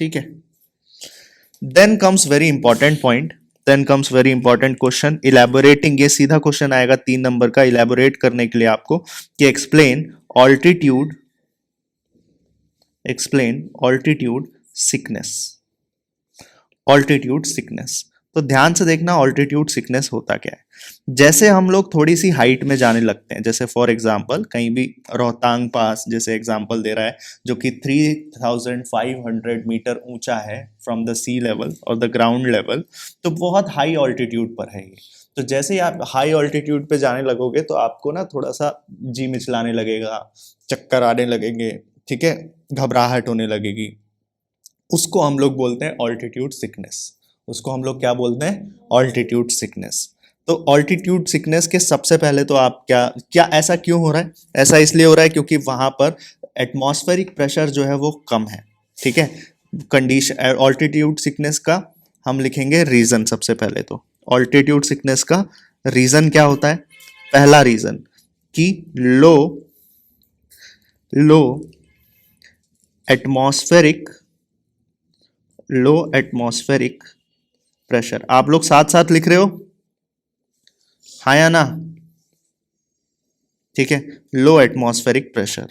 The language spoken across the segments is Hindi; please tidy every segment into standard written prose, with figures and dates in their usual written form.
ठीक है। Then comes very important point, then comes very important question elaborating. ये सीधा क्वेश्चन आएगा 3 नंबर का इलेबोरेट करने के लिए आपको कि altitude explain altitude sickness. Altitude sickness, तो ध्यान से देखना ऑल्टीट्यूड सिकनेस होता क्या है। जैसे हम लोग थोड़ी सी हाइट में जाने लगते हैं, जैसे फॉर एग्जांपल कहीं भी रोहतांग पास जैसे एग्जांपल दे रहा है, जो कि 3500 मीटर ऊंचा है फ्रॉम द सी लेवल और द ग्राउंड लेवल, तो बहुत हाई ऑल्टीट्यूड पर है ये। तो जैसे ही आप हाई ऑल्टीट्यूड पे जाने लगोगे तो आपको ना थोड़ा सा जी मिचलाने लगेगा, चक्कर आने लगेंगे, ठीक है, घबराहट होने लगेगी। उसको हम लोग बोलते हैं ऑल्टीट्यूड सिकनेस। उसको हम लोग क्या बोलते हैं? Altitude sickness. तो ऑल्टीट्यूड सिकनेस के सबसे पहले तो आप क्या क्या ऐसा क्यों हो रहा है? ऐसा इसलिए हो रहा है क्योंकि वहां पर एटमॉस्फेरिक प्रेशर जो है वो कम है, ठीक है। कंडीशन ऑल्टीट्यूड सिकनेस का हम लिखेंगे रीजन। सबसे पहले तो ऑल्टीट्यूड सिकनेस का रीजन क्या होता है? पहला रीजन कि लो लो एटमॉस्फेरिक प्रेशर। आप लोग साथ साथ लिख रहे हो, हाँ या ना? ठीक है, लो एटमॉस्फेरिक प्रेशर,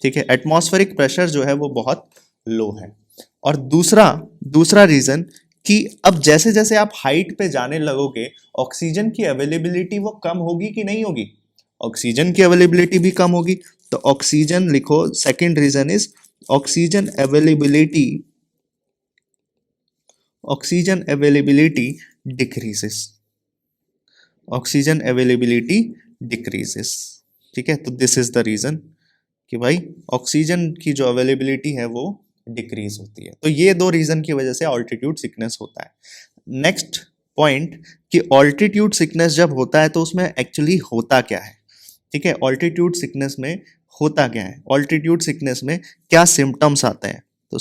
ठीक है, एटमॉस्फेरिक प्रेशर जो है वो बहुत लो है। और दूसरा रीजन कि अब जैसे जैसे आप हाइट पे जाने लगोगे ऑक्सीजन की अवेलेबिलिटी वो कम होगी कि नहीं होगी? ऑक्सीजन की अवेलेबिलिटी भी कम होगी। तो ऑक्सीजन लिखो, second reason is oxygen availability decreases. Oxygen availability decreases, ठीक है। तो दिस इज द रीजन कि भाई ऑक्सीजन की जो अवेलेबिलिटी है वो डिक्रीज होती है। तो ये दो रीजन की वजह से ऑल्टीट्यूड सिकनेस होता है। नेक्स्ट पॉइंट कि ऑल्टीट्यूड सिकनेस जब होता है तो उसमें एक्चुअली होता क्या है, ठीक है। ऑल्टीट्यूड सिकनेस में होता क्या है? ऑल्टीट्यूड सिकनेस में क्या सिम्टम्स आते हैं? तो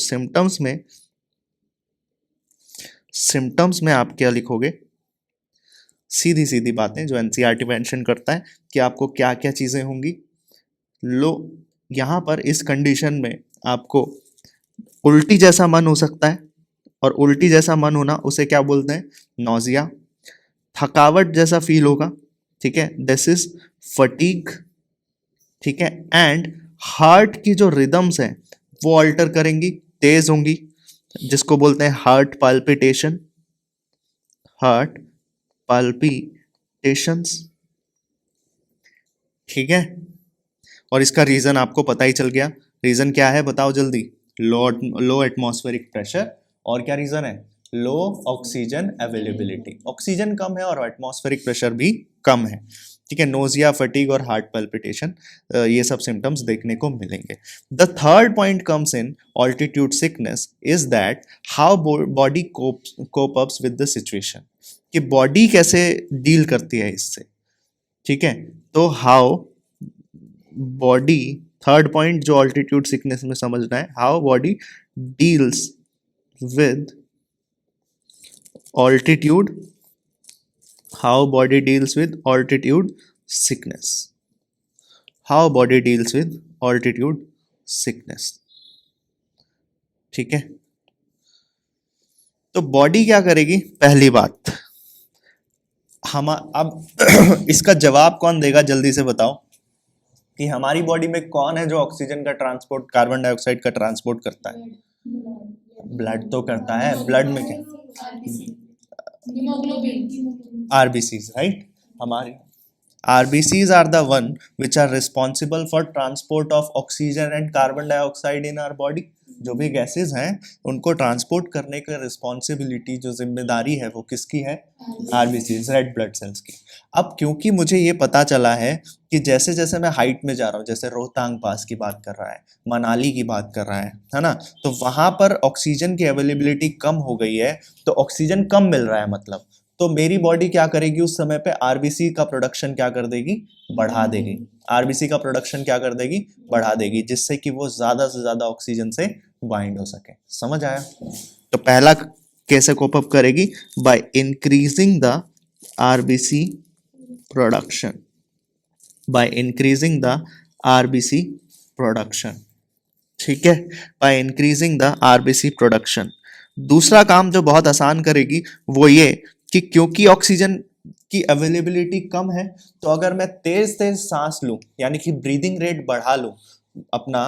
सिम्टम्स में आप क्या लिखोगे? सीधी सीधी बातें जो एनसीईआरटी मेंशन करता है कि आपको क्या क्या चीजें होंगी। लो, यहां पर इस कंडीशन में आपको उल्टी जैसा मन हो सकता है, और उल्टी जैसा मन होना उसे क्या बोलते हैं? नौजिया। थकावट जैसा फील होगा, ठीक है, दिस इज फटीग, ठीक है। एंड हार्ट की जो रिदम्स हैं वो अल्टर करेंगी, तेज होंगी, जिसको बोलते हैं हार्ट पाल्पिटेशन, हार्ट पाल्पिटेशंस, ठीक है। और इसका रीजन आपको पता ही चल गया। रीजन क्या है बताओ जल्दी? लो एटमॉस्फेरिक प्रेशर, और क्या रीजन है? Low oxygen availability. ऑक्सीजन कम है और एटमॉस्फेरिक प्रेशर भी कम है, ठीक है। नोजिया, फटीग और हार्ट पल्पिटेशन, ये सब सिम्टम्स देखने को मिलेंगे। The third point comes in altitude sickness is that how body cope ups with the situation, कि बॉडी कैसे डील करती है इससे, ठीक है। तो हाउ बॉडी, थर्ड पॉइंट जो ऑल्टीट्यूड सिकनेस में समझना है, how body deals with altitude, how body deals with altitude sickness, how body deals with altitude sickness, ठीक है। तो बॉडी क्या करेगी? पहली बात हम अब इसका जवाब कौन देगा जल्दी से बताओ कि हमारी बॉडी में कौन है जो ऑक्सीजन का ट्रांसपोर्ट, कार्बन डाइऑक्साइड का ट्रांसपोर्ट करता है? ब्लड तो करता है। ब्लड में क्या? RBCs, right. हमारी RBCs are the one which are responsible for transport of oxygen and carbon dioxide in our body। जो भी गैसेस हैं उनको ट्रांसपोर्ट करने की रिस्पॉन्सिबिलिटी, जो जिम्मेदारी है वो किसकी है? RBCs, रेड ब्लड सेल्स की। अब क्योंकि मुझे ये पता चला है कि जैसे जैसे मैं हाइट में जा रहा हूँ, जैसे रोहतांग पास की बात कर रहा है, मनाली की बात कर रहा है ना, तो वहां पर ऑक्सीजन की अवेलेबिलिटी कम हो गई है, तो ऑक्सीजन कम मिल रहा है मतलब, तो मेरी बॉडी क्या करेगी उस समय पे? आरबीसी का प्रोडक्शन क्या कर देगी? बढ़ा देगी। आरबीसी का प्रोडक्शन क्या कर देगी? बढ़ा देगी, जिससे कि वो ज्यादा से ज्यादा ऑक्सीजन से बाइंड हो सके। समझ आया? तो पहला कैसे कोप अप करेगी? Bye increasing the RBC production, bye increasing the RBC production, ठीक है, bye increasing the RBC production. दूसरा काम जो बहुत आसान करेगी वो ये कि क्योंकि ऑक्सीजन की अवेलेबिलिटी कम है, तो अगर मैं तेज तेज सांस लूं यानी कि ब्रीदिंग रेट बढ़ा लूं अपना,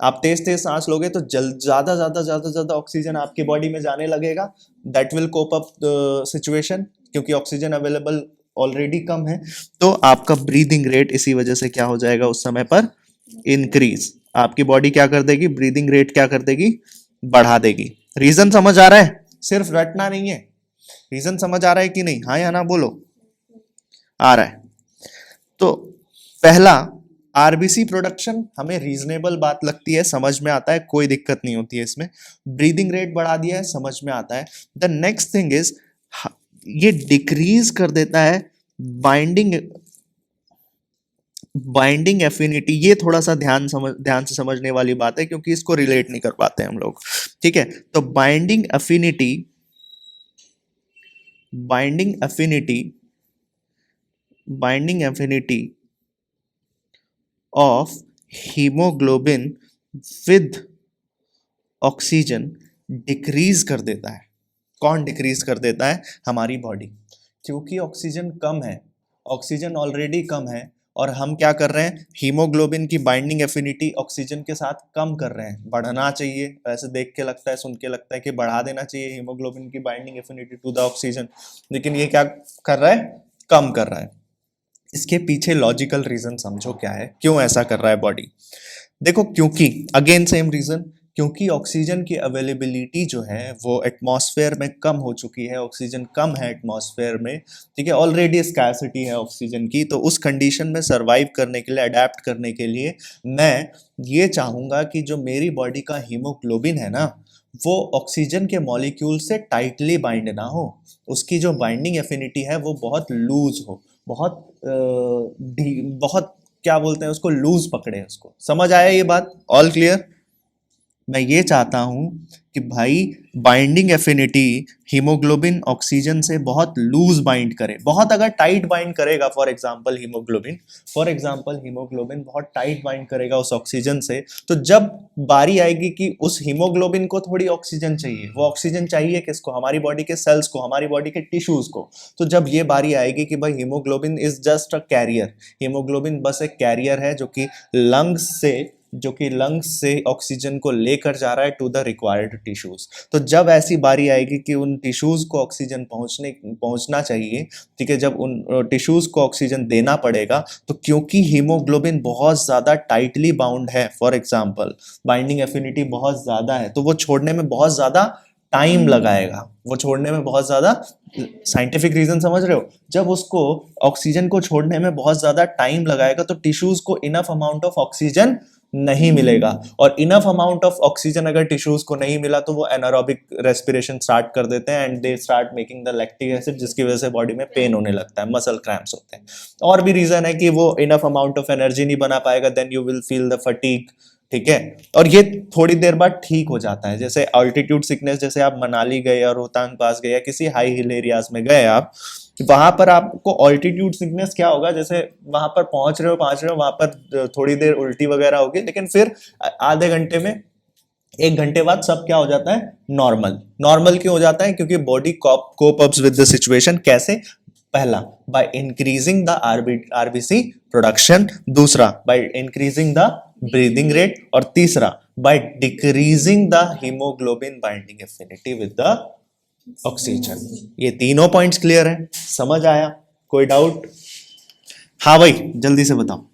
आप तेज तेज सांस लोगे तो जल्द ज्यादा ऑक्सीजन आपकी बॉडी में जाने लगेगा, that will cope up the situation, क्योंकि ऑक्सीजन अवेलेबल ऑलरेडी कम है। तो आपका ब्रीदिंग रेट इसी वजह से क्या हो जाएगा उस समय पर, इंक्रीज। आपकी बॉडी क्या कर देगी, ब्रीदिंग रेट क्या कर देगी, बढ़ा देगी। रीजन समझ आ रहा है, सिर्फ रटना नहीं है, रीजन समझ आ रहा है कि नहीं, हाँ या ना बोलो, आ रहा है। तो पहला, आरबीसी प्रोडक्शन हमें रीजनेबल बात लगती है, समझ में आता है, कोई दिक्कत नहीं होती है इसमें। ब्रीदिंग रेट बढ़ा दिया है, समझ में आता है। द नेक्स्ट थिंग इज, ये डिक्रीज कर देता है बाइंडिंग बाइंडिंग एफिनिटी। ये थोड़ा सा ध्यान से समझने वाली बात है, क्योंकि इसको रिलेट नहीं कर पाते हम लोग। ठीक है, तो binding affinity binding affinity of haemoglobin with oxygen decrease कर देता है। कौन डिक्रीज कर देता है, हमारी बॉडी, क्योंकि ऑक्सीजन कम है, ऑक्सीजन ऑलरेडी कम है, और हम क्या कर रहे हैं, हीमोग्लोबिन की बाइंडिंग एफिनिटी ऑक्सीजन के साथ कम कर रहे हैं। बढ़ना चाहिए, ऐसे देख के लगता है, सुन के लगता है कि बढ़ा देना चाहिए हीमोग्लोबिन की binding affinity to the oxygen, लेकिन ये क्या कर रहा है, कम कर रहा है। इसके पीछे लॉजिकल रीजन समझो क्या है, क्यों ऐसा कर रहा है बॉडी। देखो, क्योंकि अगेन सेम रीजन, क्योंकि ऑक्सीजन की अवेलेबिलिटी जो है वो एटमॉस्फेयर में कम हो चुकी है, ऑक्सीजन कम है एटमॉस्फेयर में, ठीक है, ऑलरेडी स्कैर्सिटी है ऑक्सीजन की। तो उस कंडीशन में सरवाइव करने के लिए, अडेप्ट करने के लिए, मैं ये चाहूंगा कि जो मेरी बॉडी का हीमोग्लोबिन है ना, वो ऑक्सीजन के मॉलिक्यूल से टाइटली बाइंड ना हो, उसकी जो बाइंडिंग एफिनिटी है वो बहुत लूज हो, बहुत क्या बोलते हैं उसको, लूज पकड़े उसको। समझ आया ये बात, ऑल क्लियर। मैं ये चाहता हूं कि भाई बाइंडिंग एफिनिटी हीमोग्लोबिन ऑक्सीजन से बहुत लूज बाइंड करे। बहुत अगर टाइट बाइंड करेगा, फॉर एग्जांपल हीमोग्लोबिन बहुत टाइट बाइंड करेगा उस ऑक्सीजन से, तो जब बारी आएगी कि उस हीमोग्लोबिन को थोड़ी ऑक्सीजन चाहिए, वो ऑक्सीजन चाहिए किसको, हमारी बॉडी के सेल्स को, हमारी बॉडी के टिश्यूज को। तो जब ये बारी आएगी कि भाई haemoglobin is just a carrier, haemoglobin बस एक कैरियर है जो कि लंग्स से ऑक्सीजन को लेकर जा रहा है टू द रिक्वायर्ड टिश्यूज। तो जब ऐसी बारी आएगी कि उन टिश्यूज को ऑक्सीजन पहुंचना चाहिए, ठीक है, जब उन टिश्यूज को ऑक्सीजन देना पड़ेगा, तो क्योंकि हीमोग्लोबिन बहुत ज्यादा टाइटली बाउंड है, फॉर एग्जांपल बाइंडिंग एफिनिटी बहुत ज्यादा है, तो वो छोड़ने में बहुत ज्यादा टाइम लगाएगा, वो छोड़ने में बहुत ज्यादा, साइंटिफिक रीजन समझ रहे हो, जब उसको ऑक्सीजन को छोड़ने में बहुत ज्यादा टाइम लगाएगा, तो टिश्यूज को इनफ अमाउंट ऑफ ऑक्सीजन नहीं मिलेगा, और इनफ अमाउंट ऑफ ऑक्सीजन अगर टिश्यूज को नहीं मिला तो वो एनारोबिक रेस्पिरेशन स्टार्ट कर देते हैं, and they start making the lactic acid, जिसकी वजह से बॉडी में पेन होने लगता है, मसल क्रैम्प्स होते हैं। और भी रीजन है कि वो इनफ अमाउंट ऑफ एनर्जी नहीं बना पाएगा, then you will feel the fatigue, ठीक है। और ये थोड़ी देर बाद ठीक हो जाता है, जैसे अल्टीट्यूड सिकनेस, जैसे आप मनाली गए और रोहतांग पास गए या किसी हाई हिल एरियाज में गए आप, वहां पर आपको ऑल्टीट्यूड सिकनेस क्या होगा, जैसे वहां पर पहुंच रहे हो, वहां पर थोड़ी देर उल्टी वगैरह होगी, लेकिन फिर आधे घंटे में, 1 घंटे बाद सब क्या हो जाता है, नॉर्मल क्यों हो जाता है, क्योंकि body cope ups with the situation. कैसे, पहला by increasing the RBC production, दूसरा by increasing the breathing rate, और तीसरा by decreasing the haemoglobin binding affinity with the oxygen. ये तीनों पॉइंट्स क्लियर है, समझ आया, कोई डाउट? हाँ भाई, जल्दी से बताओ।